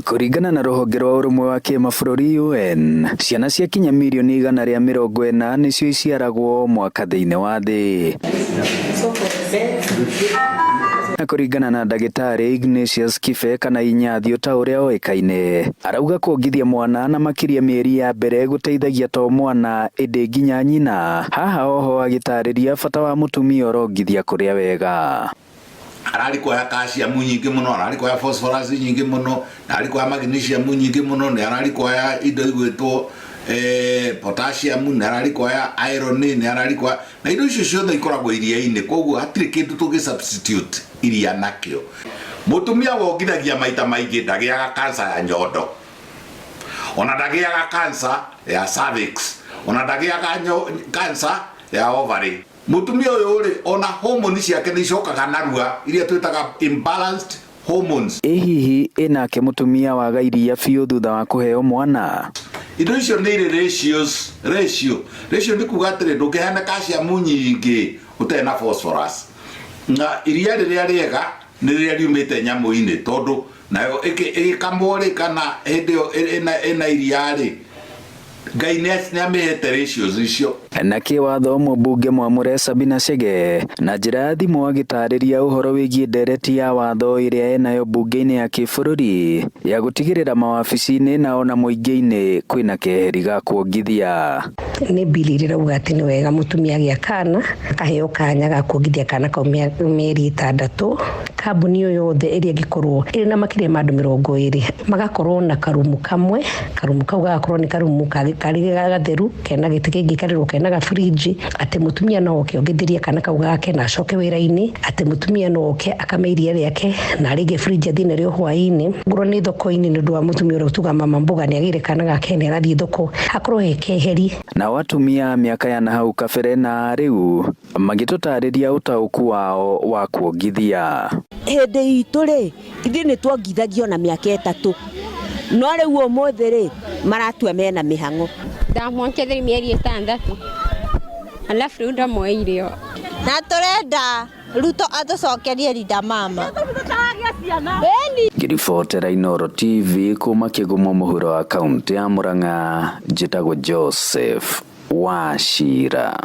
Kuringana na rũhonge rwa ũrũmwe wa kĩmabũrũri UN, ciana cia kinya mirioni 140 nĩcio iciaragwo mwaka thĩinĩ wa thĩ. Kuringana na ndagĩtarĩ Ignatius Kibe kana Inyathio ta ũrĩa oĩkaine, arauga kuongithia mwana na makĩria mĩeri ya mbere gũteithagia to mwana ĩndĩ nginya nyina. Haha oho agĩtarĩria bata wa mũtumia ũrongithia kũrĩa wega. Arari kwa calcium nyingĩ mũno, arari kwa phosphorus nyingĩ mũno, arari kwa magnesium nyingĩ mũno, nĩ arari kwa indo igwĩtwo potassium, nĩ arari kwa iron, nĩ arari kwa na indo icio ciothe ikoragwo iria-inĩ, koguo hatirĩ kĩndũ tũngĩ substitute iria nakĩo. Mũtumia wongithagia maita maingĩ ndagĩaga cancer ya nyondo, ona ndagĩaga cancer ya cervix, ona ndagĩaga cancer ya ovary. Mutumia ũyũ rĩ, ona hormones ciake nĩ icokaga narua, iria twĩtaga imbalanced hormones. Hihi enake mũtumia waga iria biũ thutha wa kũheo mwana? Indo icio nĩ irĩ ratio nĩ kuga atĩrĩ ndũngĩheana calcium nyingĩ ũtarĩ na phosphorus. Na iria rĩrĩa rĩega nĩ rĩrĩa riumĩte nyamũ-inĩ, tondũ nayo ĩgĩkamwo rĩ kana hĩndĩ ĩyo ĩna iria rĩ, Ngai nĩamĩhete ratios icio. Na kĩwatho mũmbunge Mwamũre Sabina Chege na njĩra ya thimũ agĩtarĩria ũhoro wĩgiĩ ndereti ya watho ĩrĩa enayo mbunge-inĩ ya kĩbũrũri ya gũtigĩrĩra mawabici-inĩ na ona mũingĩ-inĩ kwĩna keheri ga kuongithia. Nĩ bili ĩrauga atĩ nĩ wega mũtumia agĩa kana akaheo kanya ga kuongithia kana ka mĩeri 6. Kambuni yothe ĩrĩa ĩngĩkorwo ĩrĩ na makĩria ma andũ 20 magakorwo na karumu kamwe, karumu kau gagakorwo nĩ karumu karĩ gatheru kena gĩtĩ kĩngĩ karĩrwo kena ga fridge, atĩ mũtumia no oke ongithirie kana kau gake na acoke wĩra-inĩ, atĩ mũtumia no oke akameiria rĩake na rĩngĩ fridge athine rĩo hwaĩ-inĩ. Ngoro nĩ thoko-inĩ nĩ ũndũ wa mũtumia ũrĩa tuga mama mboga nĩ agĩire kana gake nĩ arathiĩ thoko akorwo he keheri. Na watumia mĩaka ya nahau kabere na rĩu magĩtũtarĩria ũtaũku wao wa kuongithia. Hĩndĩ itũ rĩ, ithuĩ nĩ tuongithagio na mĩaka 3, no rĩu ũmũthĩ rĩ maratua mena mĩhang'o. Ndamwongithĩria mĩeri 6 alafu rĩu ndamwoeirio na tũrenda Ruto atũcokerie Linda Mama. Ngĩribotera Inooro TV kuma Kĩgumo mũhuro wa kaunti ya Murang'a, njĩtagwo Joseph Wachira.